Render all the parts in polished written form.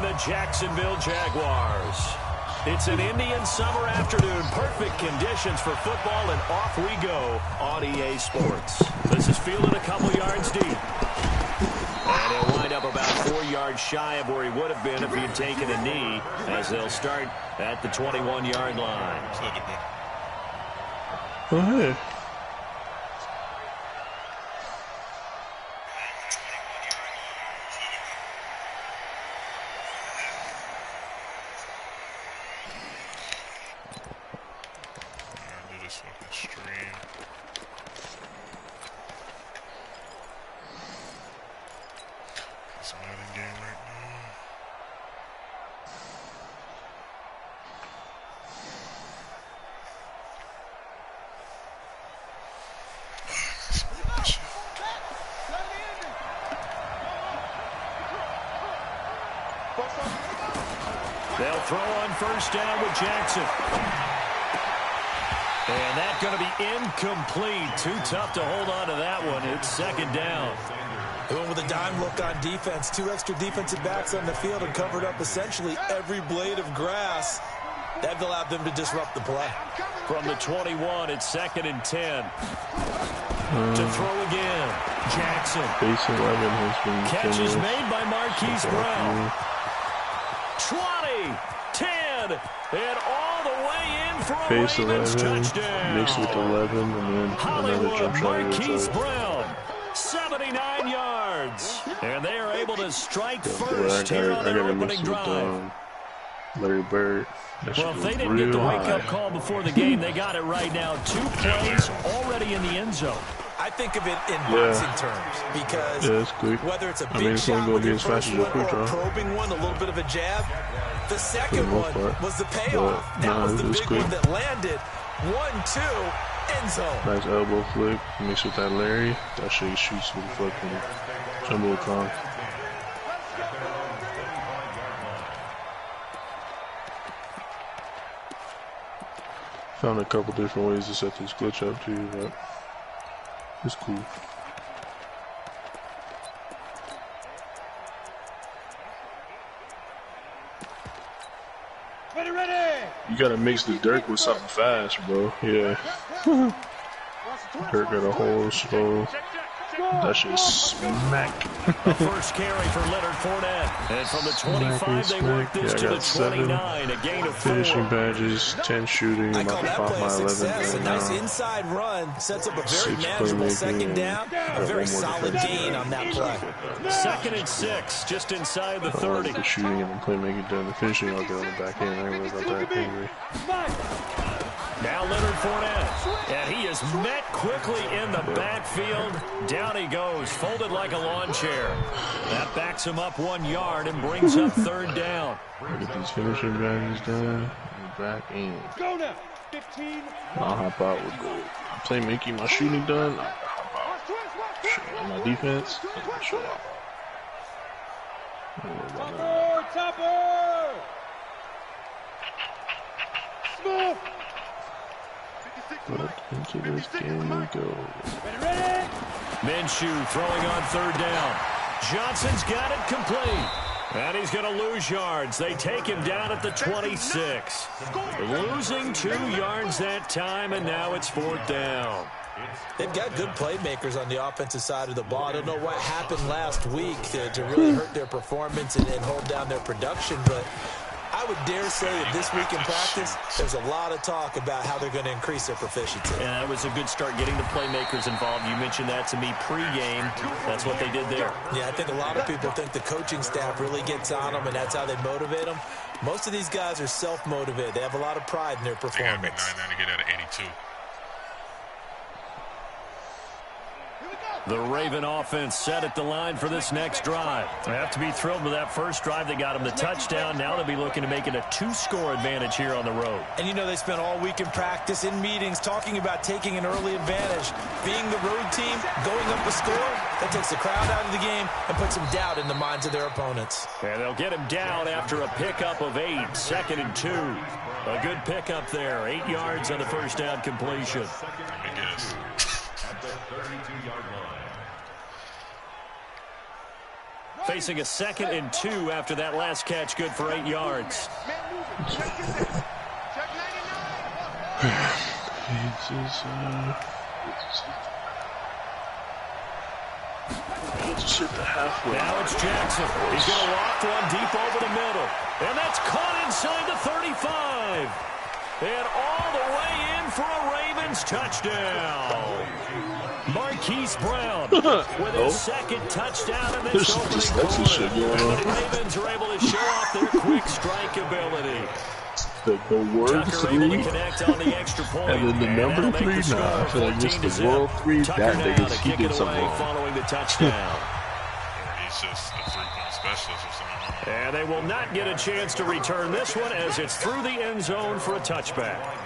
and the Jacksonville Jaguars. It's an Indian summer afternoon. Perfect conditions for football, and off we go on EA Sports. This is fielded a couple yards deep. And he'll wind up about 4 yards shy of where he would have been if he had taken a knee, as they'll start at the 21-yard line. Go ahead. They'll throw on first down with Jackson. And that's going to be incomplete. Too tough to hold on to that one. It's second down. Going with a dime look on defense. 2 extra defensive backs on the field and covered up essentially every blade of grass. That allowed them to disrupt the play. From the 21, it's second and 10. To throw again. Jackson. Base 11 has been catch is made by Marquise Brown. 20, 10, and all the way in for a Base Ravens 11, touchdown. mixed with 11, and then another jump shot. Marquise Brown, 79 yards. And they are able to strike first here on their opening drive. Larry Bird. Well, if they didn't get the wake-up call before the game, they got it right now. 2 plays already in the end zone. I think of it in boxing terms because whether it's a big shot with your first one or a probing one, a little bit of a jab, the second one was the payoff. That was the big one that landed. 1-2, end zone. Nice elbow flick mixed with that Larry. That shit shoots with the fucking Jumbotron. Found a couple different ways to set this glitch up too, but it's cool. Ready. You gotta mix the dirt with something fast, bro. Yeah. Dirt got a whole slow. That shit's smack. First carry for Leonard Fournette. And from the 25, they work this to the 29. A gain of 4. Finishing badges, 10 shooting. I call that play a success. A nice inside run sets up a very manageable second down. A very solid gain on that play. Second and 6, just inside the 30. The shooting and the playmaking done. The finishing out there on the back end. I ain't worried about that anyway. Now Leonard Fournette, and he is met quickly in the backfield. Down he goes, folded like a lawn chair. That backs him up 1 yard and brings up third down. Get these finishing badges done. Back in. Go now. 15. I'll hop out with gold. Playmaking, my shooting done. I'll hop out. Shit, my defense, I'm gonna show out. Topper. Smooth. But into this game we go. Ready. Minshew throwing on third down. Johnson's got it complete. And he's going to lose yards. They take him down at the 26. Losing 2 yards that time, and now it's fourth down. They've got good playmakers on the offensive side of the ball. I don't know what happened last week to really hurt their performance and hold down their production, but I would dare say that this week in practice, there's a lot of talk about how they're going to increase their proficiency. And that was a good start getting the playmakers involved. You mentioned that to me pregame. That's what they did there. Yeah, I think a lot of people think the coaching staff really gets on them, and that's how they motivate them. Most of these guys are self-motivated. They have a lot of pride in their performance. They got to be 9 to get out of 82. The Raven offense set at the line for this next drive. They have to be thrilled with that first drive. They got them the touchdown. Now they'll be looking to make it a 2-score advantage here on the road. And you know they spent all week in practice, in meetings, talking about taking an early advantage. Being the road team, going up a score, that takes the crowd out of the game and puts some doubt in the minds of their opponents. And they'll get him down after a pickup of 8, second and 2. A good pickup there, 8 yards on the first down completion. Let me guess. facing a 2nd and 2 after that last catch, good for 8 yards. Just hit the halfway. Now it's Jackson. He's going to loft one deep over the middle. And that's caught inside the 35. And all the way in for a Ravens touchdown. Marquise Brown with his 2nd touchdown in this opening quarter. And the Ravens are able to show off their quick strike ability. The word Tucker 3, able to connect on the extra point. and then the number 3. Nah, I feel like just the world 3. That nigga, he did something wrong. Following the touchdown. He's just a 3-point specialist or something. And they will not get a chance to return this one as it's through the end zone for a touchback.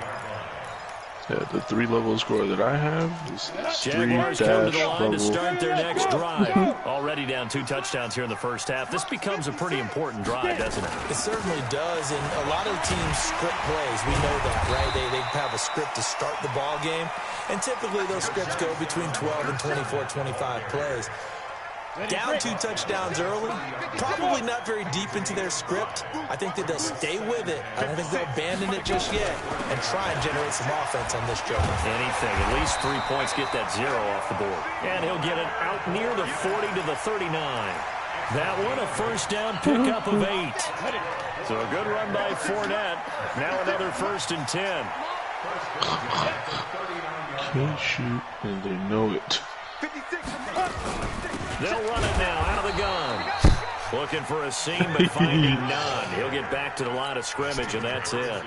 Yeah, the 3-level score that I have is Jaguars come to the line to 3-level. start their next drive. Already down 2 touchdowns here in the first half. This becomes a pretty important drive, doesn't it? It certainly does, and a lot of teams script plays. We know that, right? They have a script to start the ball game, and typically those scripts go between 12 and 24, 25 plays. Down 2 touchdowns early, probably not very deep into their script. I think that they'll stay with it. I don't think they'll abandon it just yet and try and generate some offense on this drive. Anything, at least 3 points, get that 0 off the board. And he'll get it out near the 40 to the 39. That one, a first down pickup of 8. So a good run by Fournette. Now another 1st and 10. Can't shoot, and they know it. They'll run it now out of the gun. Looking for a seam, but finding none. He'll get back to the line of scrimmage, and that's it.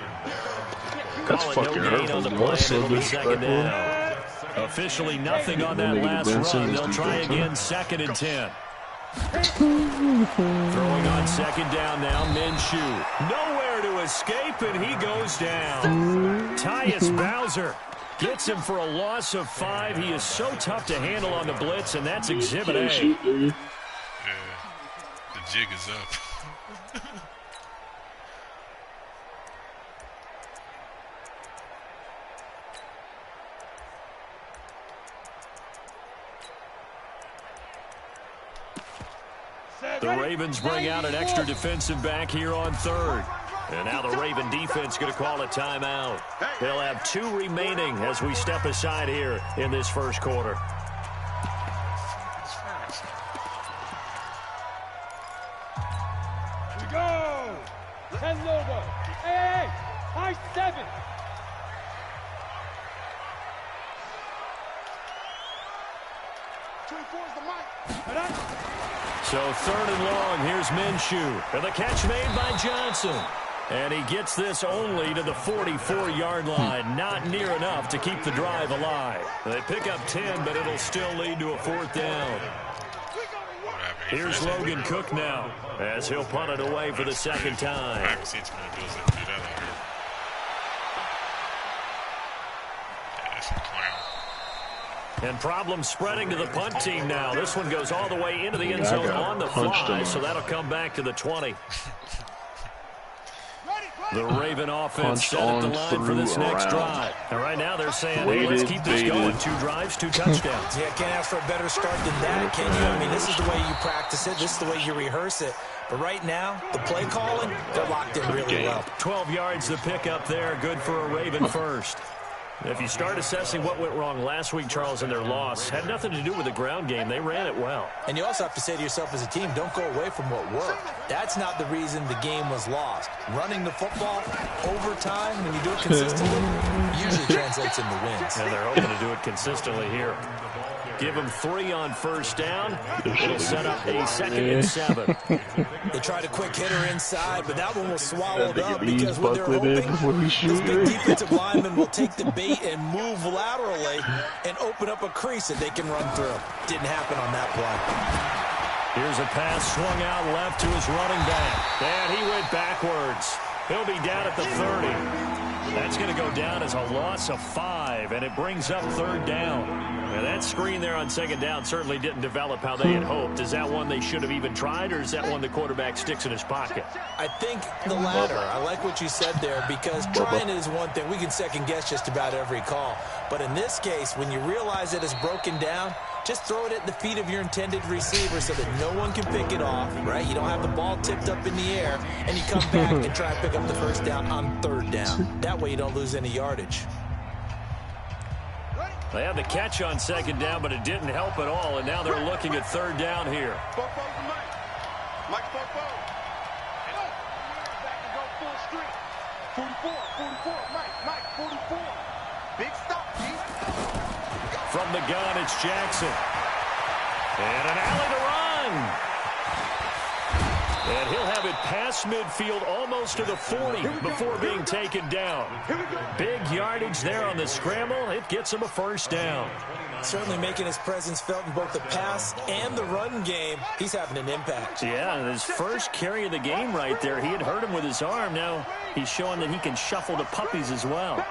That's Call it fucking no gain on the hurtful. play. So It'll be 2nd disrespectful. down. Officially nothing on that last run. They'll try again 2nd and 10. Throwing on 2nd down now, Minshew. Nowhere to escape, and he goes down. Tyus Bowser gets him for a loss of 5. He is so tough to handle on the blitz, and that's Exhibit A. Yeah, the jig is up. The Ravens bring out an extra defensive back here on 3rd. And now the Raven defense going to call a timeout. They'll have 2 remaining as we step aside here in this first quarter. We go. 10 over. Hey, high 7. So 3rd and long, here's Minshew. And the catch made by Johnson. And he gets this only to the 44-yard line. Not near enough to keep the drive alive. They pick up 10, but it'll still lead to a 4th down. Here's Logan Cook now as he'll punt it away for the 2nd time. I haven't seen too many Bills that do that out here. Yeah, that's some clown. And problems spreading to the punt team now. This one goes all the way into the end zone on the fly, so that'll come back to the 20. The Raven offense set at the line for this next drive. And right now they're saying, hey, let's keep this going. 2 drives, 2 touchdowns. Yeah, can't ask for a better start than that, can you? I mean, this is the way you practice it. This is the way you rehearse it. But right now, the play calling, they're locked in really well. 12 yards to pick up there. Good for a Raven first. If you start assessing what went wrong last week, Charles, in their loss, had nothing to do with the ground game. They ran it well. And you also have to say to yourself as a team, don't go away from what worked. That's not the reason the game was lost. Running the football overtime, when you do it consistently, usually translates into wins. And they're hoping to do it consistently here. Give them 3 on first down. It'll set up a 2nd and 7. They tried a quick hitter inside, but that one was swallowed up because when they're hoping, this big defensive lineman will take the bait and move laterally and open up a crease that they can run through. Didn't happen on that play. Here's a pass swung out left to his running back. And he went backwards. He'll be down at the 30. That's going to go down as a loss of 5, and it brings up 3rd down. Now that screen there on 2nd down certainly didn't develop how they had hoped. Is that one they should have even tried, or is that one the quarterback sticks in his pocket? I think the latter. I like what you said there, because trying is one thing. We can second guess just about every call. But in this case, when you realize it is broken down, just throw it at the feet of your intended receiver so that no one can pick it off, right? You don't have the ball tipped up in the air, and you come back and try and pick up the first down on third down. That way you don't lose any yardage. They had the catch on second down, but it didn't help at all, and now they're looking at third down here. Mike 44, 44, Mike 44. Big stop, From the gun, it's Jackson. And an alley to run. And he'll have it past midfield almost to the 40 before being taken down. Big yardage there on the scramble. It gets him a first down. Certainly making his presence felt in both the pass and the run game. He's having an impact. Yeah, his first carry of the game right there. He had hurt him with his arm. Now he's showing that he can shuffle the puppies as well.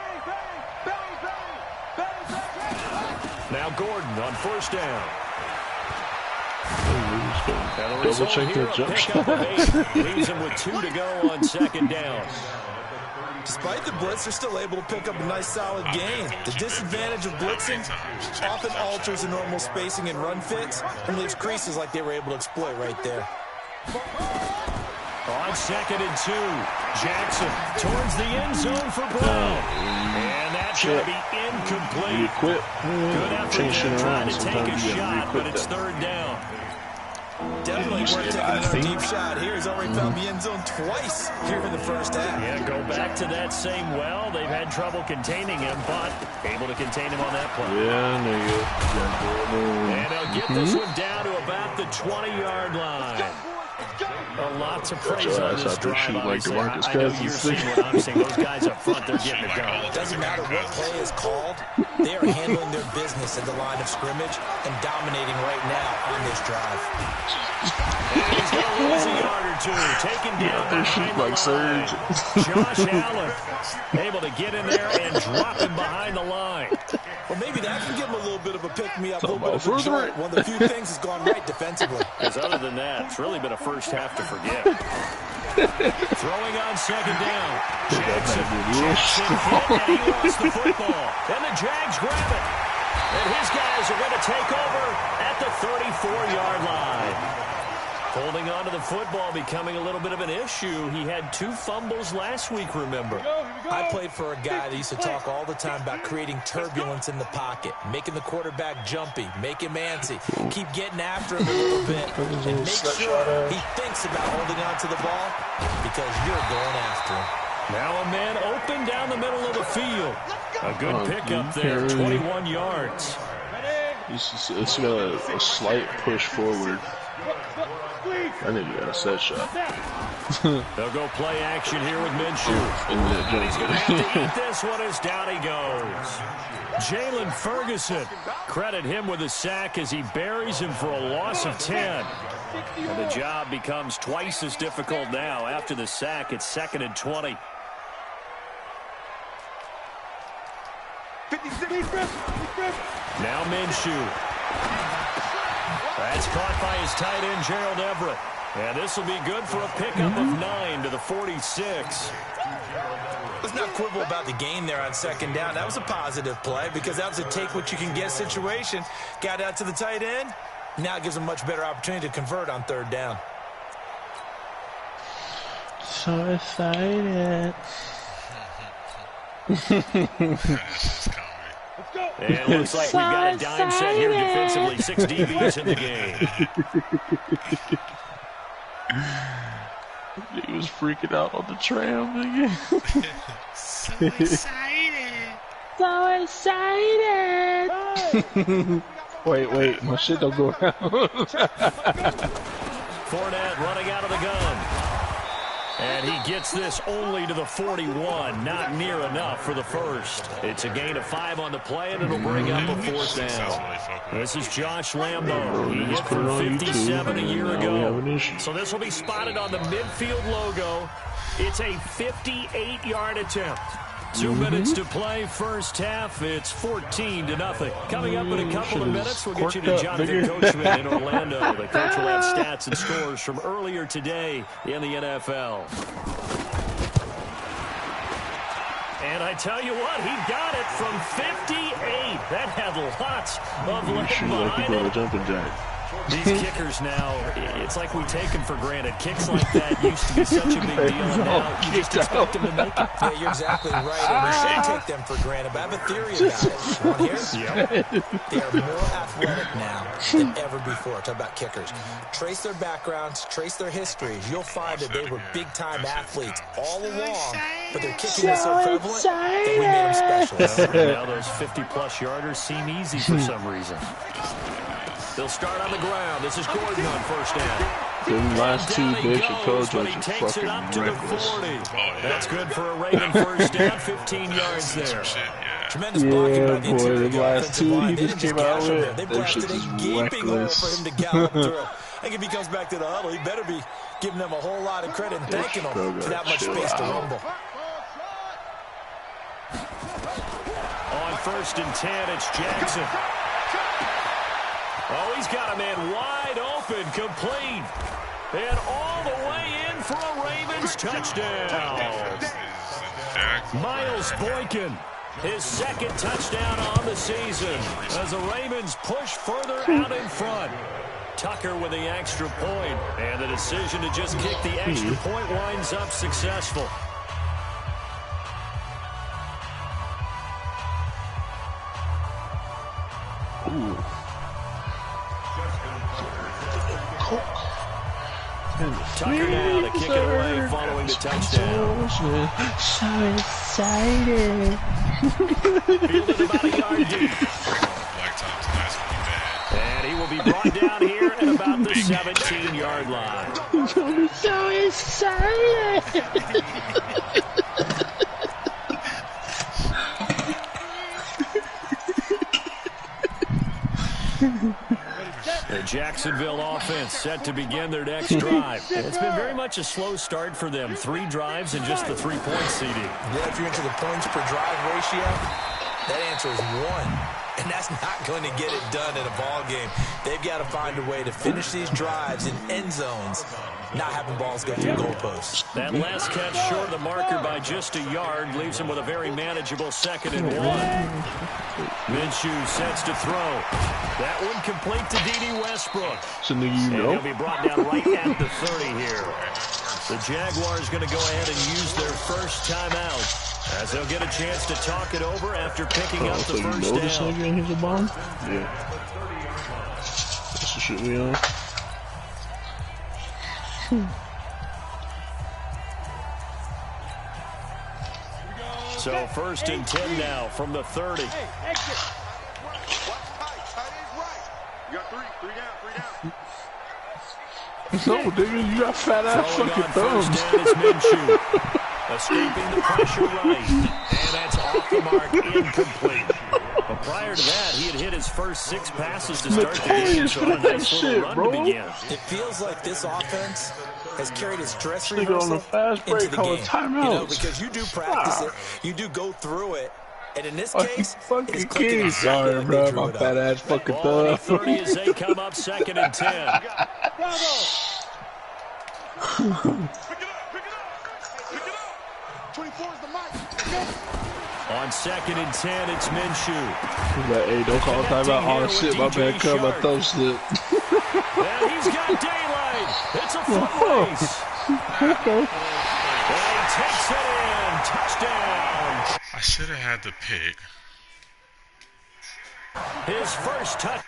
Now Gordon on first down. Double check that jump shot. Leaves him with 2 to go on second down. Despite the blitz, they're still able to pick up a nice solid gain. The disadvantage of blitzing often alters the normal spacing and run fits and leaves creases like they were able to exploit right there. On second and 2, Jackson towards the end zone for Brown. And that's going to be incomplete. Good effort there, trying to take a shot, but it's third down. Definitely worth taking another deep shot here. He's already found the end zone twice here in the first half. Yeah, go back to that same well. They've had trouble containing him, but able to contain him on that play. Yeah, there you go. And they'll get this one down to about the 20-yard line. A lot to praise on this drive, obviously. I know you're seeing what I'm seeing. Those guys up front, they're getting it done. It doesn't matter what play is called. They are handling their business at the line of scrimmage and dominating right now on this drive. And he's going to lose a yard or two. Taken down behind the line. Josh Allen able to get in there and drop him behind the line. Well, maybe that can give him a little bit of a pick-me-up, a little bit of a jolt. One of the few things has gone right defensively. Because other than that, it's really been a first half to forget. Throwing on second down. Jackson hit, and he lost the football. And the Jags grab it. And his guys are going to take over at the 34-yard line. Holding on to the football becoming a little bit of an issue. He had 2 fumbles last week, remember. I played for a guy that used to talk all the time about creating turbulence in the pocket, making the quarterback jumpy, make him antsy, keep getting after him a little bit, and make sure he thinks about holding on to the ball because you're going after him. Now a man open down the middle of the field. A good pickup there, 21 yards. It's got a slight push forward. I think we got a set shot. They'll go play action here with Minshew. And he's going to have to eat this one as down he goes. Jalen Ferguson, credit him with a sack as he buries him for a loss of 10. And the job becomes twice as difficult now. After the sack, it's 2nd and 20. Now Minshew. That's caught by his tight end, Gerald Everett. And this will be good for a pickup of 9 to the 46. Let's not quibble about the gain there on second down. That was a positive play because that was a take-what-you-can-get situation. Got out to the tight end. Now it gives him a much better opportunity to convert on third down. So excited. And it looks like we've got a dime set here defensively. 6 DBs in the game. He was freaking out on the tram again. So excited. So excited. Wait, my shit don't go out. Fournette running out of the gun. And he gets this only to the 41. Not near enough for the first. It's a gain of 5 on the play, and it'll bring up a 4th down. This is Josh Lambo. He hit for 57 a year ago. So this will be spotted on the midfield logo. It's a 58-yard attempt. 2 minutes to play first half. It's 14-0. Coming up in a couple of minutes, we'll get you to Jonathan Coachman in Orlando. The coach will have stats and scores from earlier today in the NFL. And I tell you what, he got it from 58. That had lots of leg behind it. Jumping jack. These kickers now, it's like we take them for granted. Kicks like that used to be such a big deal, and now you just expect them to make it. Yeah, you're exactly right, and we shouldn't take them for granted, but I have a theory about it. Want to hear? Yep. They are more athletic now than ever before. Talk about kickers. Trace their backgrounds, trace their histories. You'll find that they were big-time athletes all along, but their kicking is so prevalent that we made them specialists. Now those 50-plus yarders seem easy for some reason. They'll start on the ground. This is Gordon on first down. The last two big Chicago But he are takes it up to fucking the reckless. 40. That's good for a Raven first down, 15 yards there. Tremendous blocking by the boy, interior the last offensive two line. he They just didn't came out gash him with, there. They them blasted shits a is gaping hole reckless. for him to gallop through. I think if he comes back to the huddle, he better be giving them a whole lot of credit and thanking them for that much space to rumble. On first and 10, it's Jackson. Oh, he's got a man wide open, complete. And all the way in for a Ravens touchdown. Miles Boykin, his second touchdown on the season as the Ravens push further out in front. Tucker with the extra point, and the decision to just kick the extra point winds up successful. Tucker now to kick it away following the touchdown. So excited. Fielded about a yard deep. And he will be brought down here at about the 17-yard line. I'm so excited. The Jacksonville offense set to begin their next drive. It's been very much a slow start for them. 3 drives and just the 3-point CD. Yeah, if you're into the points per drive ratio, that answer is 1. And that's not going to get it done in a ball game. They've got to find a way to finish these drives in end zones, not having balls go through goalposts. That last catch short of the marker by just a yard leaves him with a very manageable 2nd and 1. Minshew sets to throw. That one complete to D.D. Westbrook. So nigga, And you know. he'll be brought down right at the 30 here. The Jaguars going to go ahead and use their first timeout, as they'll get a chance to talk it over after picking up So the you first know this down. nigga and he's a bomb? Yeah. That's the shit we on. So first and 10 now from the 30. Hey, exit. No, nigga, you got fat ass Throwing fucking on first thumbs. down is Minshew. Escaping the pressure right. And that's off the mark, incomplete. But prior to that, he had hit his first 6 passes to start the game. So a nice little Shit, run bro. to begin. It feels like this offense has carried its dress Nigga on rehearsal the fast break into the calling game. timeouts. You know, because you do practice it, you do go through it, and in this case, it's Fucking clicking kid. exactly Sorry, like bro. they drew My it up. fat ass fucking Ball on the thumb. 30 as they come up 2nd and 10. Bravo. On 2nd and 10, it's Minshew. Like, hey, don't call timeout. Oh shit, my bad. Cut my thumb slip. And he's got daylight. It's a foot race. And he takes it in. Touchdown. I should have had the pick. His first touch.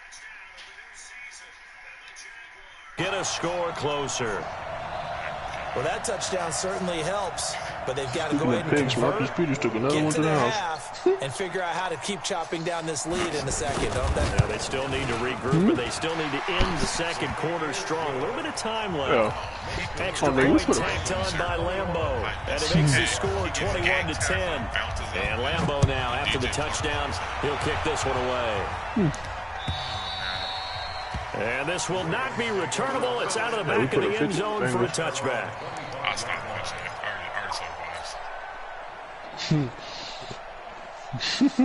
Get a score closer. Well, that touchdown certainly helps, but they've got to go Speaking ahead of and picks, convert, Marcus Peters took another get one to to the the house. half, and figure out how to keep chopping down this lead in the second, don't they? Now, they still need to regroup, but they still need to end the second quarter strong. A little bit of time left. Extra they point put it- tacked on by Lambeau. And it makes the score 21-10. And Lambeau now, after the touchdown, he'll kick this one away. And this will not be returnable. It's out of the back of the end zone for a touchback. I stopped watching it. I already saw vibes.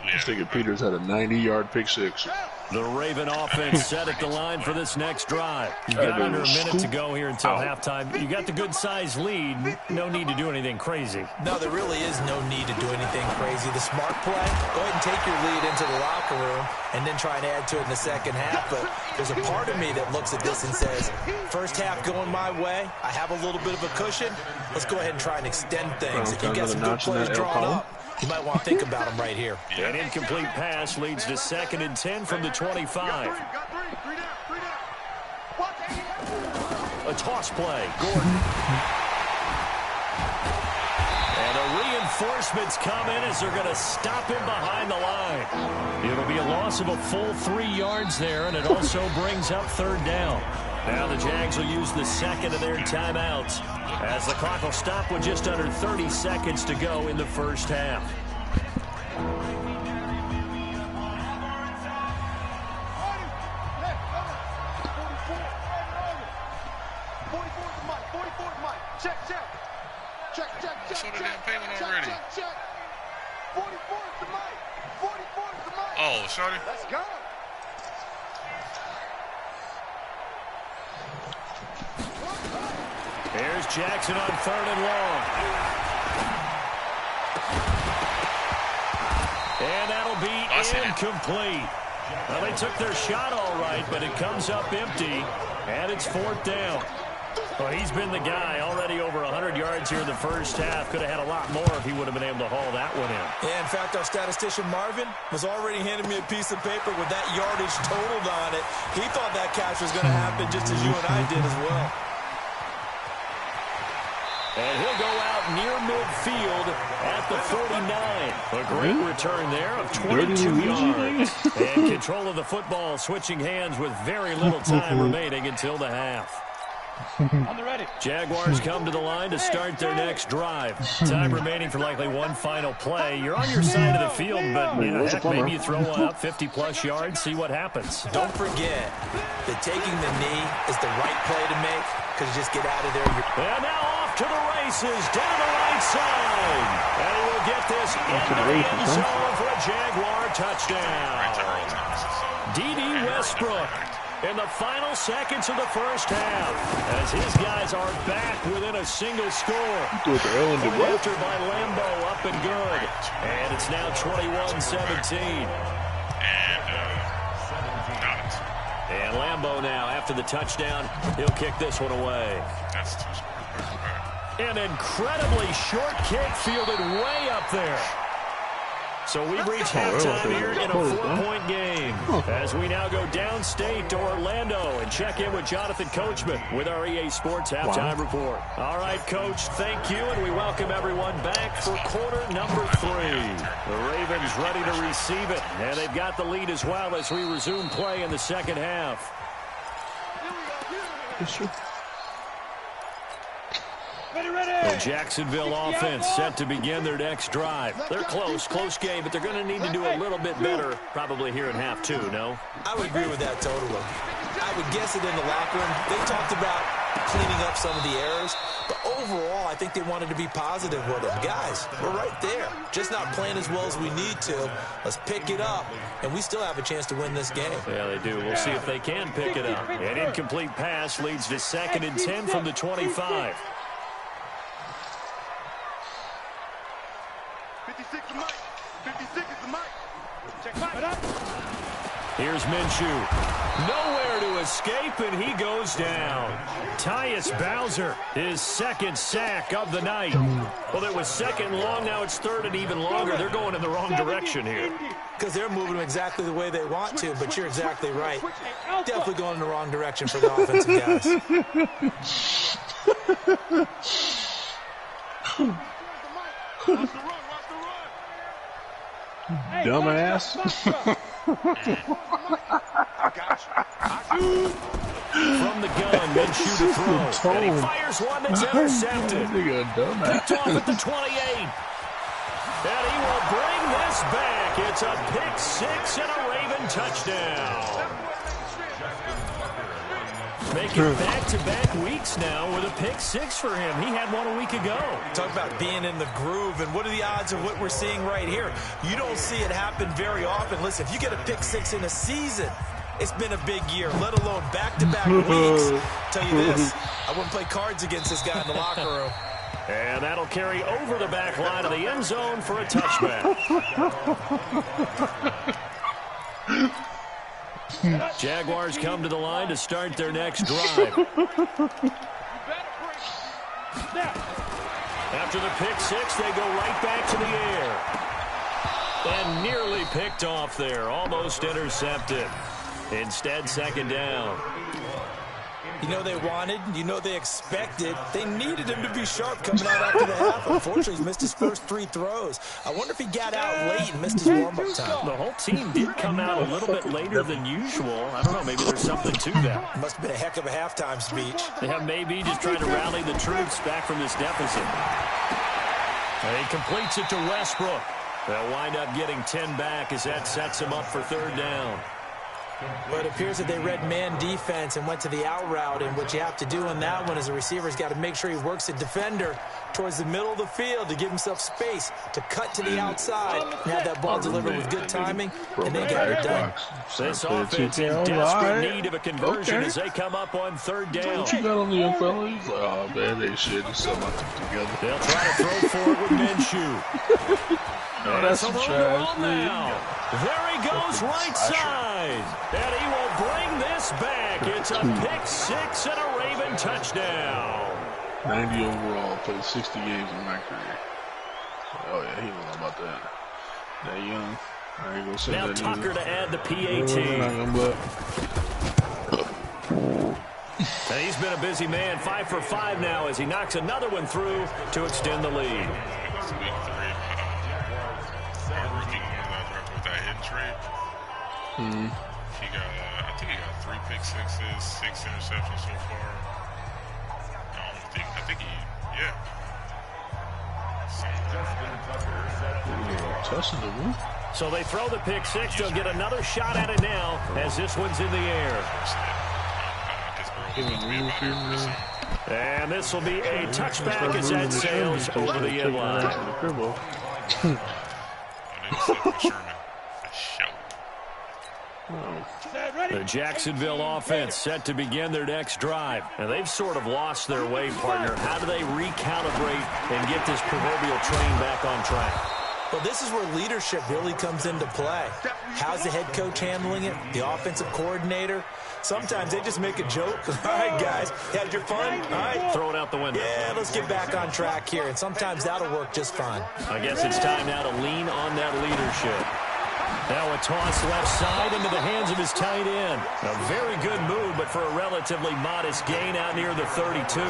This nigga Peters had a 90-yard pick 6. The Raven offense set at the line for this next drive. You've got under a minute to go here until halftime. You got the good-sized lead. No need to do anything crazy. No, there really is no need to do anything crazy. The smart play, go ahead and take your lead into the locker room and then try and add to it in the second half. But there's a part of me that looks at this and says, first half going my way, I have a little bit of a cushion. Let's go ahead and try and extend things. If you get some good plays drawn up, you might want to think about them right here. An incomplete pass leads to 2nd and 10 from the 25. A toss play. Gordon. And the reinforcements come in as they're going to stop him behind the line. It'll be a loss of a full 3 yards there, and it also brings up 3rd down. Now the Jags will use the second of their timeouts as the clock will stop with just under 30 seconds to go in the first half. Oh, shorty. Let's go. Here's Jackson on 3rd and long. And that'll be incomplete. Well, they took their shot all right, but it comes up empty, and it's 4th down. Well, he's been the guy already over 100 yards here in the first half. Could have had a lot more if he would have been able to haul that one in. Yeah, in fact, our statistician Marvin was already handing me a piece of paper with that yardage totaled on it. He thought that catch was going to happen just as you and I did as well. And he'll go out near midfield at the 49. A great return there of 22 yards. And control of the football switching hands with very little time remaining until the half. On the ready. Jaguars come to the line to start their next drive. Time remaining for likely one final play. You're on your side of the field, but heck, maybe you throw one up 50-plus yards, see what happens. Don't forget that taking the knee is the right play to make because you just get out of there. And now off to the races down the right side. And he will get this into the end zone for a Jaguar touchdown. D.D. Westbrook in the final seconds of the first half as his guys are back within a single score. After by Lambo, up and good. And it's now 21-17. And Lambo now, after the touchdown, he'll kick this one away. That's too smart. An incredibly short kick fielded way up there. So we've reached halftime here in a 4-point game as we now go downstate to Orlando and check in with Jonathan Coachman with our EA Sports Halftime Report. All right, Coach, thank you, and we welcome everyone back for quarter number 3. The Ravens ready to receive it, and they've got the lead as well as we resume play in the second half. The Jacksonville offense set to begin their next drive. They're close game, but they're going to need to do a little bit better probably here in half 2, no? I would agree with that totally. I would guess it in the locker room. They talked about cleaning up some of the errors, but overall, I think they wanted to be positive with them. Guys, we're right there. Just not playing as well as we need to. Let's pick it up, and we still have a chance to win this game. Yeah, they do. We'll see if they can pick it up. An incomplete pass leads to 2nd and 10 from the 25. 56 is Mike. 56 is Mike. Check it up. Here's Minshew. Nowhere to escape, and he goes down. Tyus Bowser, his 2nd sack of the night. Well, it was 2nd long, now it's 3rd and even longer. They're going in the wrong direction here. Because they're moving them exactly the way they want to, but you're exactly right. Definitely going in the wrong direction for the offensive guys. Dumbass. From the gun, Minshew to throw. And he fires one that's intercepted. Picked off at the 28. And he will bring this back. It's a pick 6 and a Raven touchdown. Making back-to-back weeks now with a pick six for him. He had one a week ago. Talk about being in the groove, and what are the odds of what we're seeing right here? You don't see it happen very often. Listen, if you get a pick six in a season, it's been a big year, let alone back-to-back weeks. Tell you this, I wouldn't play cards against this guy in the locker room. And that'll carry over the back line of the end zone for a touchback. Jaguars come to the line to start their next drive. After the pick six, they go right back to the air. And nearly picked off there, almost intercepted. Instead, second down. You know they wanted, you know they expected. They needed him to be sharp coming out after the half. Unfortunately, he's missed his first 3 throws. I wonder if he got out late and missed his warm-up time. The whole team did come out a little bit later than usual. I don't know, maybe there's something to that. Must have been a heck of a halftime speech. Yeah, maybe just trying to rally the troops back from this deficit. And he completes it to Westbrook. They'll wind up getting 10 back as that sets him up for third down. But it appears that they read man defense and went to the out route, and what you have to do on that one is the receiver's got to make sure he works the defender towards the middle of the field to give himself space to cut to the outside and have that ball delivered with good timing, and then get it done. This offense in desperate need of a conversion as they come up on third down. What you got on the young fella? He's like, oh man, they shit. Just something I took together. They'll try to throw for it with Minshew. No, that's some trash. Now. There he goes right side. And he will bring this back. It's a pick six and a Raven touchdown. 90 overall, played 60 games in my career. Oh yeah, he don't know about that. That young. I ain't gonna say now that Tucker either. To add the PAT. And he's been a busy man, 5 for 5 now as he knocks another one through to extend the lead. He got, I think he got 3 pick sixes, 6 interceptions so far. I think he, yeah. So they throw the pick six. They'll get another shot at it now as this one's in the air. And this will be a touchback as that sails over the end line. The Jacksonville offense set to begin their next drive. And they've sort of lost their way, partner. How do they recalibrate and get this proverbial train back on track? Well, this is where leadership really comes into play. How's the head coach handling it? The offensive coordinator? Sometimes they just make a joke. All right, guys, had your fun? All right. Throw it out the window. Yeah, let's get back on track here. And sometimes that'll work just fine. I guess it's time now to lean on that leadership. Now a toss left side into the hands of his tight end. A very good move, but for a relatively modest gain out near the 32.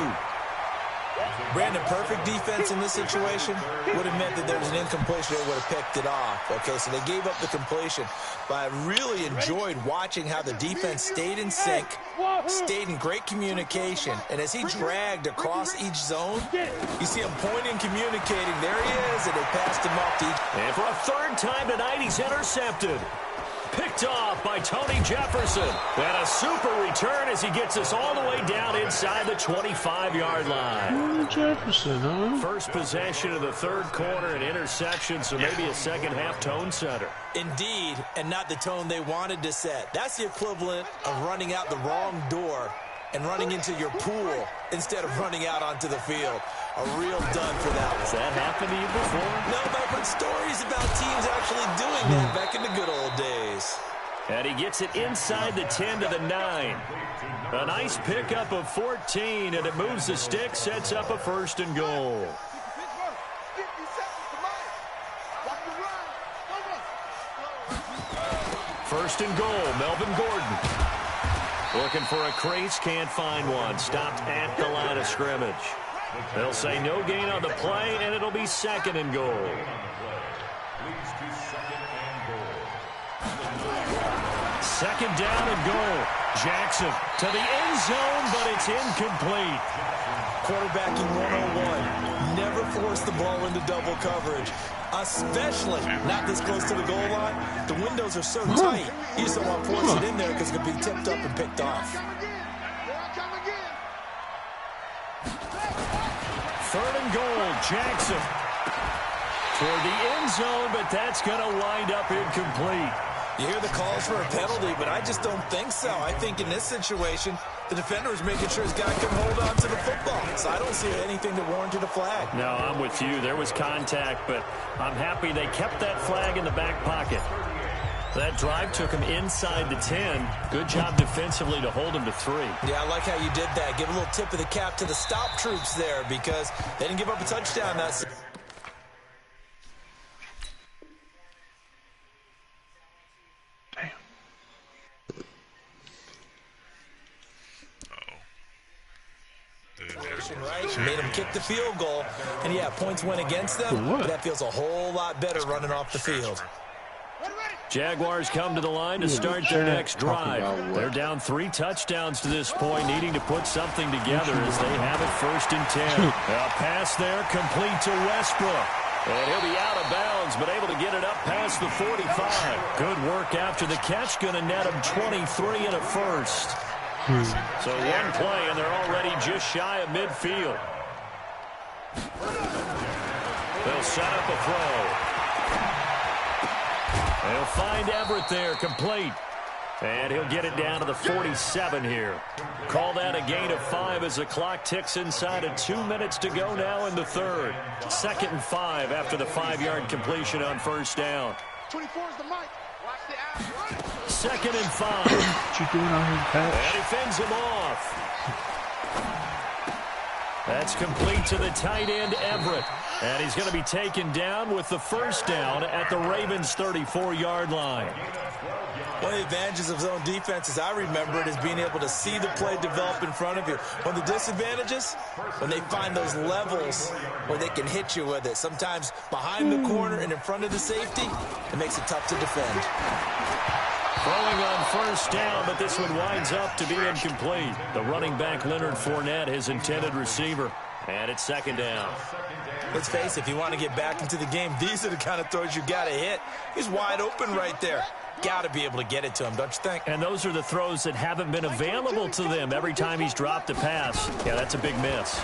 Brandon, perfect defense in this situation would have meant that there was an incompletion. They would have picked it off. Okay, so they gave up the completion. But I really enjoyed watching how the defense stayed in sync, stayed in great communication. And as he dragged across each zone, you see him pointing, communicating. There he is, and they passed him off to each. And for a third time tonight, he's intercepted. Picked off by Tony Jefferson. And a super return as he gets us all the way down inside the 25-yard line. Jefferson, huh? First possession of the third quarter, an interception, so maybe a second-half tone setter. Indeed, and not the tone they wanted to set. That's the equivalent of running out the wrong door and running into your pool instead of running out onto the field. A real dud for that one. Has that happened to you before? No, but I've heard stories about teams actually doing that back in the good old days. And he gets it inside the 10 to the 9. A nice pickup of 14, and it moves the stick, sets up a first and goal. First and goal, Melvin Gordon. Looking for a crease, can't find one. Stopped at the line of scrimmage. They'll say no gain on the play, and it'll be second and goal. Second down and goal. Jackson to the end zone, but it's incomplete. Quarterbacking 101. Never force the ball into double coverage, especially not this close to the goal line. The windows are so tight, you just don't want to force it in there because it could be tipped up and picked off. 3rd and goal. Jackson toward the end zone, but that's going to wind up incomplete. You hear the calls for a penalty, but I just don't think so. I think in this situation, the defender is making sure his guy can hold on to the football. So I don't see anything that warranted a flag. No, I'm with you. There was contact, but I'm happy they kept that flag in the back pocket. That drive took him inside the 10. Good job defensively to hold him to 3. Yeah, I like how you did that. Give a little tip of the cap to the stop troops there because they didn't give up a touchdown. That's right? Made him kick the field goal. And, yeah, points went against them, but that feels a whole lot better running off the field. Jaguars come to the line to start their next drive. They're down 3 touchdowns to this point, needing to put something together as they have it 1st and 10. A pass there complete to Westbrook. And he'll be out of bounds, but able to get it up past the 45. Good work after the catch. Going to net him 23 and a first. So one play, and they're already just shy of midfield. They'll set up a throw. They'll find Everett there, complete. And he'll get it down to the 47 here. Call that a gain of 5 as the clock ticks inside of 2 minutes to go now in the 3rd. 2nd and 5 after the 5-yard completion on 1st down. 24 is the mic. Watch the ass. 2nd and 5. What you doing out here, Pat? And he fends him off. That's complete to the tight end, Everett. And he's going to be taken down with the 1st down at the Ravens' 34-yard line. One of the advantages of zone defense, as I remember it, is being able to see the play develop in front of you. One of the disadvantages, when they find those levels where they can hit you with it. Sometimes behind the corner and in front of the safety, it makes it tough to defend. Throwing on 1st down, but this one winds up to be incomplete. The running back, Leonard Fournette, his intended receiver. And it's 2nd down. Let's face it, if you want to get back into the game, these are the kind of throws you got to hit. He's wide open right there. Got to be able to get it to him, don't you think? And those are the throws that haven't been available to them every time he's dropped a pass. Yeah, that's a big miss.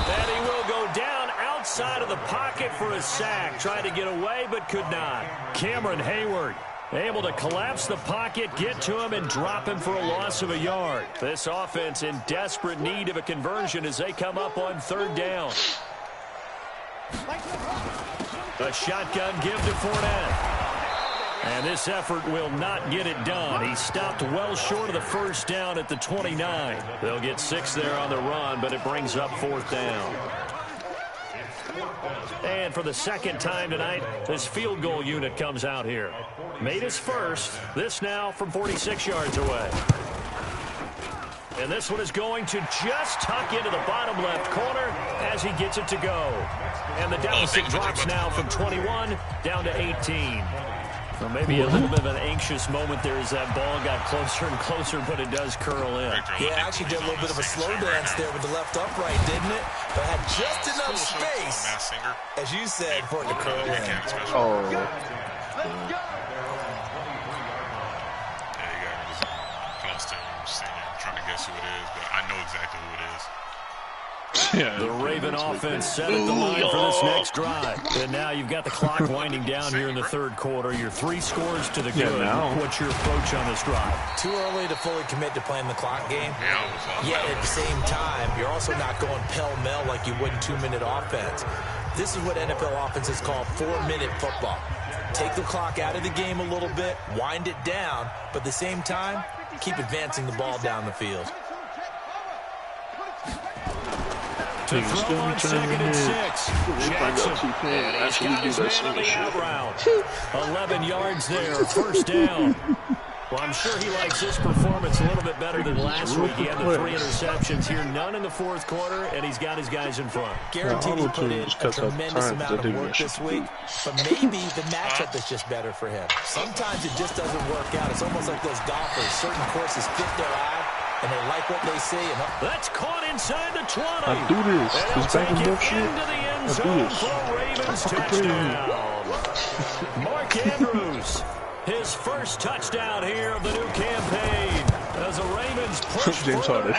And he will go down outside of the pocket for a sack. Tried to get away, but could not. Cameron Hayward able to collapse the pocket, get to him, and drop him for a loss of a yard. This offense in desperate need of a conversion as they come up on 3rd down. A shotgun give to Fournette. And this effort will not get it done. He stopped well short of the 1st down at the 29. They'll get 6 there on the run, but it brings up 4th down. And for the 2nd time tonight, this field goal unit comes out here. Made his first. This now from 46 yards away. And this one is going to just tuck into the bottom left corner as he gets it to go. And the deficit drops now from 21 down to 18. So maybe a little bit of an anxious moment there as that ball got closer and closer, but it does curl in. Yeah, actually did a little bit of a slow dance there with the left upright, didn't it? But had just enough space, as you said, for it to curl in. Oh. Yeah, you got his costume, trying to guess who it is, but I know exactly who it is. The Raven offense set at the line for this next drive. And now you've got the clock winding down here in the 3rd quarter. You're 3 scores to the good. What's your approach on this drive? Too early to fully commit to playing the clock game. Yet at the same time, you're also not going pell-mell like you would in 2-minute offense. This is what NFL offenses call 4-minute football. Take the clock out of the game a little bit, wind it down, but at the same time, keep advancing the ball down the field. To throw on 2nd and 6. Jackson. And he's got his man on the out route. 11 yards there, 1st down. Well, I'm sure he likes this performance a little bit better than last week. He had the 3 interceptions here, none in the 4th quarter, and he's got his guys in front. Guaranteed he put in a tremendous amount of work this week, but maybe the matchup is just better for him. Sometimes it just doesn't work out. It's almost like those golfers. Certain courses fit their eye, and they like what they see. And that's caught inside the 20. I do this. This back and forth shit. Into the end zone for Ravens touchdown. Mark Andrews, his first touchdown here of the new campaign. As the Ravens push James Harden.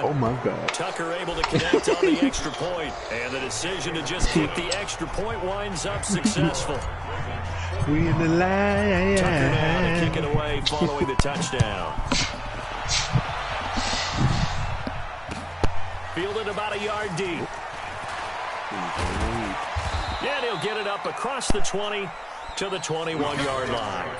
Oh my God. Tucker able to connect on the extra point, and the decision to just kick the extra point winds up successful. We in the line. Tucker now to kick it away following the touchdown. Fielded about a yard deep. And he'll get it up across the 20 to the 21-yard line.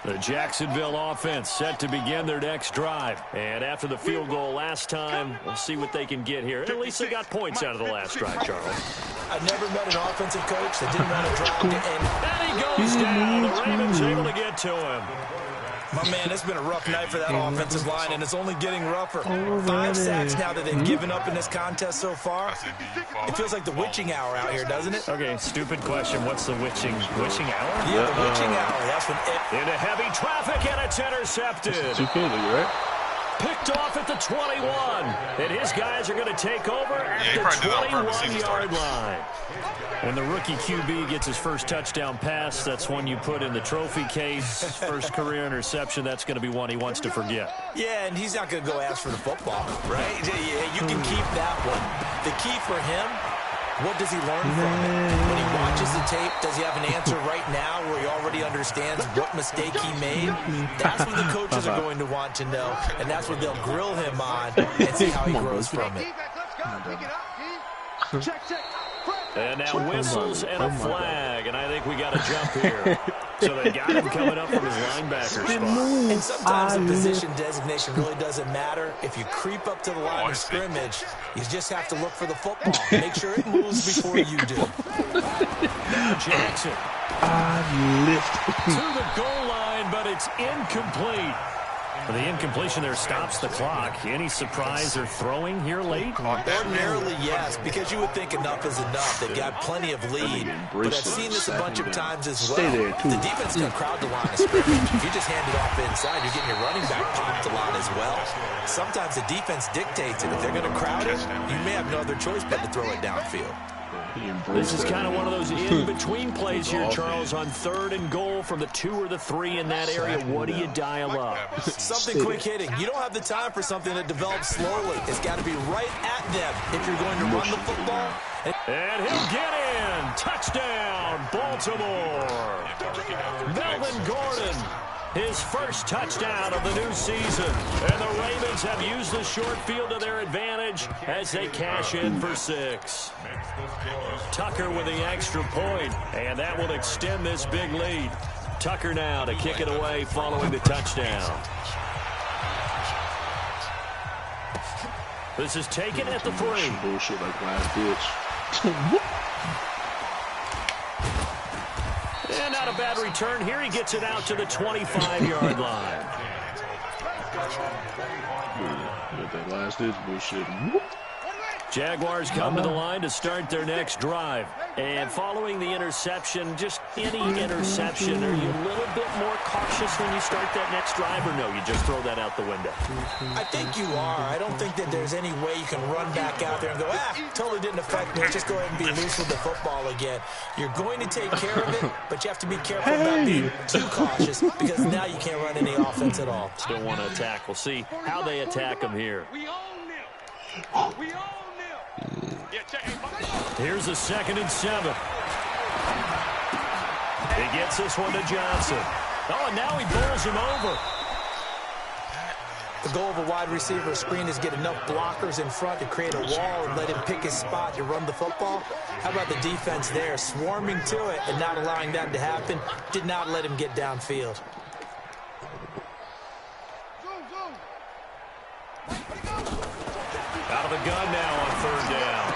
The Jacksonville offense set to begin their next drive. And after the field goal last time, we'll see what they can get here. At least they got points out of the last drive, Charles. I've never met an offensive coach that didn't want to drive to end. And he goes down. The Ravens able to get to him. My man, it's been a rough night for that offensive line, and it's only getting rougher. 5 sacks now that they've given up in this contest so far. It feels like the witching hour out here, doesn't it? Okay, stupid question. What's the witching hour? Yeah, the witching hour. That's when into heavy traffic, and it's intercepted. Too quickly, right? Picked off at the 21. And his guys are going to take over at the 21-yard line. When the rookie QB gets his first touchdown pass, that's one you put in the trophy case. First career interception, that's going to be one he wants to forget. Yeah, and he's not going to go ask for the football, right? You can keep that one. The key for him, what does he learn from it? When he watches the tape, does he have an answer right now where he already understands what mistake he made? That's what the coaches are going to want to know, and that's what they'll grill him on and see how he grows from it. And now whistles and a flag, and I think we got a jump here. So they got him coming up from his linebacker spot. And sometimes the position designation really doesn't matter. If you creep up to the line of scrimmage, you just have to look for the football. Make sure it moves before you do. Now Jackson. To the goal line, but it's incomplete. The incompletion there stops the clock. Any surprise they're throwing here late? Ordinarily, yes, because you would think enough is enough. They've got plenty of lead. But I've seen this a bunch of times as well. The defense can crowd the line of scrimmage. If you just hand it off inside, you're getting your running back popped a lot as well. Sometimes the defense dictates it. If they're going to crowd it, you may have no other choice but to throw it downfield. This is kind of one of those in-between plays here, Charles, on 3rd and goal from the 2 or the 3 in that area. What do you dial up? Something quick hitting. You don't have the time for something that develops slowly. It's got to be right at them if you're going to run the football. And he'll get in. Touchdown, Baltimore. Melvin Gordon, his first touchdown of the new season. And the Ravens have used the short field to their advantage as they cash in for 6. Tucker with the extra point, and that will extend this big lead. Tucker now to kick it away following the touchdown. This is taken at the 3. Bullshit like last bitch. And not a bad return here. He gets it out to the 25-yard line. That last ditch bullshit. Jaguars come to the line to start their next drive. And following the interception, just any interception, are you a little bit more cautious when you start that next drive, or no, you just throw that out the window? I think you are. I don't think that there's any way you can run back out there and go, totally didn't affect me. Let's just go ahead and be loose with the football again. You're going to take care of it, but you have to be careful about being too cautious because now you can't run any offense at all. Still want to attack. We'll see how they attack them here. We own them. We own them. Here's a 2nd and 7. He gets this one to Johnson. Oh, and now he bowls him over. The goal of a wide receiver screen is get enough blockers in front to create a wall and let him pick his spot to run the football. How about the defense there, swarming to it and not allowing that to happen? Did not let him get downfield. Out of the gun now on 3rd down.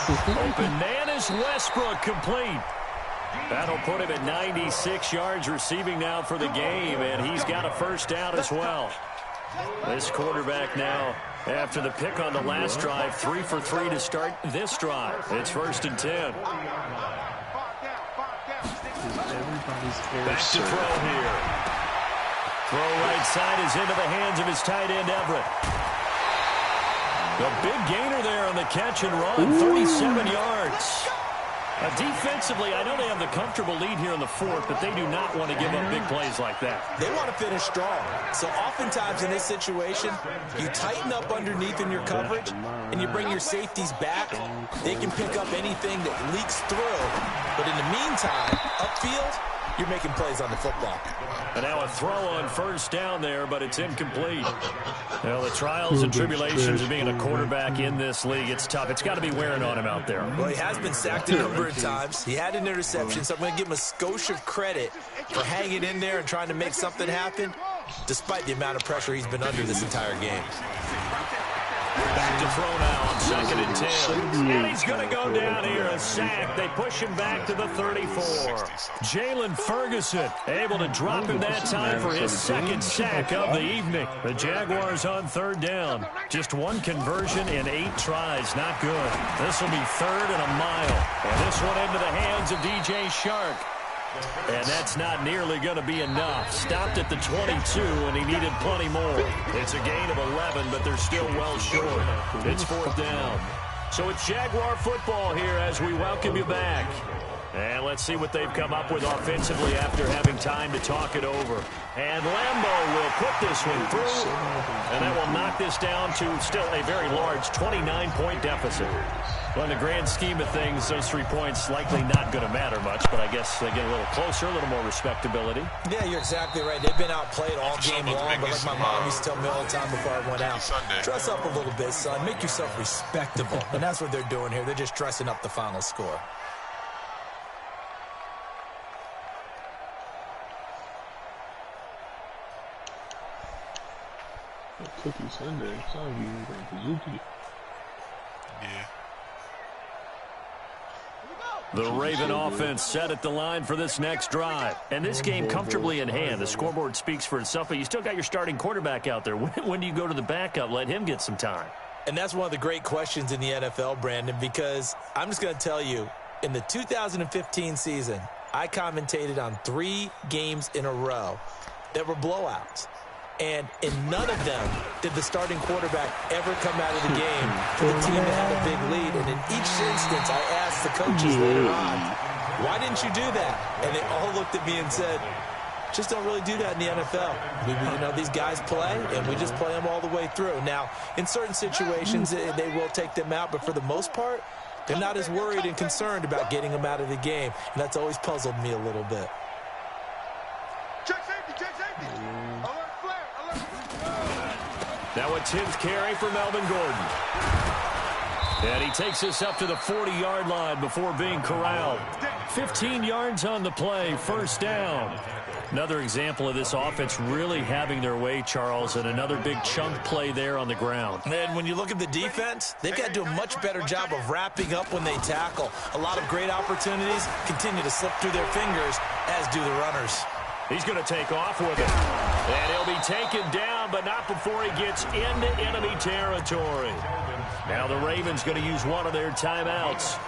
Open man is Westbrook, complete. That'll put him at 96 yards receiving now for the game, and he's got a first down as well. This quarterback now, after the pick on the last drive, 3 for 3 to start this drive. It's 1st and 10. Back to throw here. Throw right side is into the hands of his tight end, Everett. The big gainer there on the catch and run, 37 yards. Defensively, I know they have the comfortable lead here in the fourth, but they do not want to give up big plays like that. They want to finish strong. So oftentimes in this situation, you tighten up underneath in your coverage, and you bring your safeties back. They can pick up anything that leaks through. But in the meantime, upfield, you're making plays on the football. And now a throw on first down there, but it's incomplete. Well, the trials and tribulations of being a quarterback in this league, it's tough. It's got to be wearing on him out there. Well, he has been sacked a number of times. He had an interception, so I'm going to give him a skosh of credit for hanging in there and trying to make something happen, despite the amount of pressure he's been under this entire game. Back to throw now on 2nd and 10. And he's going to go down here, a sack. They push him back to the 34. Jalen Ferguson able to drop him that time for his second sack of the evening. The Jaguars on 3rd down. Just one conversion in 8 tries. Not good. This will be 3rd and a mile. And this one into the hands of DJ Shark. And that's not nearly going to be enough. Stopped at the 22, and he needed plenty more. It's a gain of 11, but they're still well short. It's 4th down. So it's Jaguar football here as we welcome you back. And let's see what they've come up with offensively after having time to talk it over. And Lambeau will put this one through, and that will knock this down to still a very large 29-point deficit. Well, in the grand scheme of things, those 3 points likely not going to matter much, but I guess they get a little closer, a little more respectability. Yeah, you're exactly right. They've been outplayed all game long, but like my mom used to tell me all the time before I went out, dress up a little bit, son. Make yourself respectable. And that's what they're doing here. They're just dressing up the final score. Cookie Sunday. Sounds like you going to Kazuki. Yeah. The Raven offense set at the line for this next drive. And this game comfortably in hand. The scoreboard speaks for itself, but you still got your starting quarterback out there. When do you go to the backup? Let him get some time. And that's one of the great questions in the NFL, Brandon, because I'm just going to tell you, in the 2015 season, I commentated on 3 games in a row that were blowouts. And in none of them did the starting quarterback ever come out of the game for the team that had a big lead. And in each instance, I asked the coaches later on, why didn't you do that? And they all looked at me and said, just don't really do that in the NFL. You know, these guys play, and we just play them all the way through. Now, in certain situations, they will take them out, but for the most part, they're not as worried and concerned about getting them out of the game. And that's always puzzled me a little bit. Check safety, check safety. Alert flare, alert. Now a 10th carry for Melvin Gordon. And he takes us up to the 40-yard line before being corralled. 15 yards on the play, 1st down. Another example of this offense really having their way, Charles, and another big chunk play there on the ground. And when you look at the defense, they've got to do a much better job of wrapping up when they tackle. A lot of great opportunities continue to slip through their fingers, as do the runners. He's going to take off with it. And he'll be taken down, but not before he gets into enemy territory. Now the Ravens going to use one of their timeouts,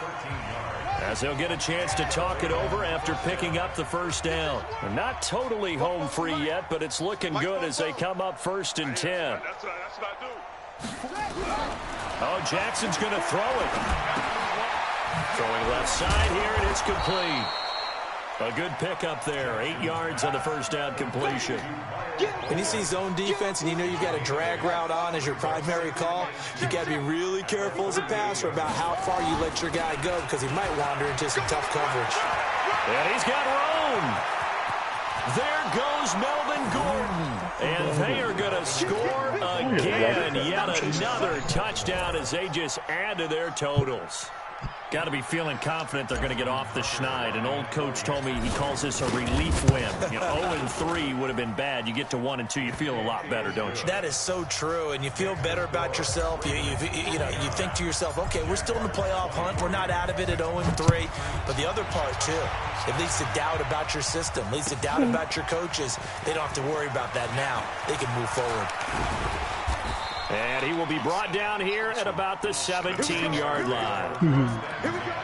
as they'll get a chance to talk it over after picking up the 1st down. They're not totally home free yet, but it's looking good as they come up 1st and 10. That's what I do. Oh, Jackson's going to throw it. Throwing left side here, and it's complete. A good pickup there. 8 yards on the 1st down completion. When you see zone defense and you know you've got a drag route on as your primary call, you got to be really careful as a passer about how far you let your guy go, because he might wander into some tough coverage. And he's got room. There goes Melvin Gordon. And they are going to score again. Yet another touchdown as they just add to their totals. Got to be feeling confident they're going to get off the schneid. An old coach told me he calls this a relief win. 0-3 would have been bad. You get to 1 and 2, you feel a lot better, don't you? That is so true, and you feel better about yourself. You think to yourself, okay, we're still in the playoff hunt. We're not out of it at 0-3. But the other part, too, it leads to doubt about your system, leads to doubt about your coaches. They don't have to worry about that now. They can move forward. And he will be brought down here at about the 17-yard line. Here we go.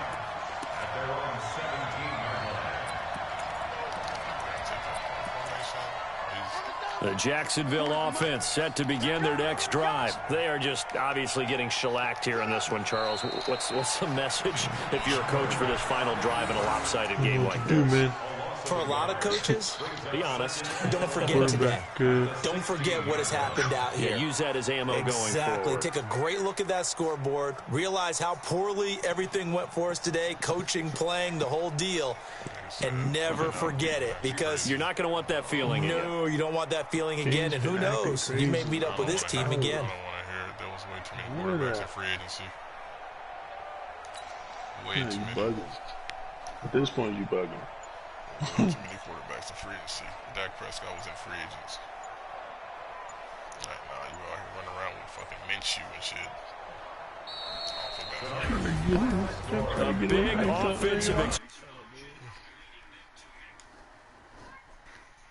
The The Jacksonville offense set to begin their next drive. They are just obviously getting shellacked here in this one, Charles. What's the message if you're a coach for this final drive in a lopsided game like this? Man. For a lot of coaches, Be honest. don't forget today. Good. Don't forget what has happened out here. Yeah, use that as ammo going forward. Exactly. Take a great look at that scoreboard. Realize how poorly everything went for us today. Coaching, playing, the whole deal. And never forget it, because You're not going to want that feeling again. no, you don't want that feeling again. And who knows? You may meet up with this team again. I don't want to hear it. There was way too many quarterbacks in free agency. Way Yeah, too you many. bugging. At this point, you bugging. Too many quarterbacks in free agency. Dak Prescott was in free agents. Like, nah, you out here running around with fucking Minshew and shit. I don't feel bad for him. A big offensive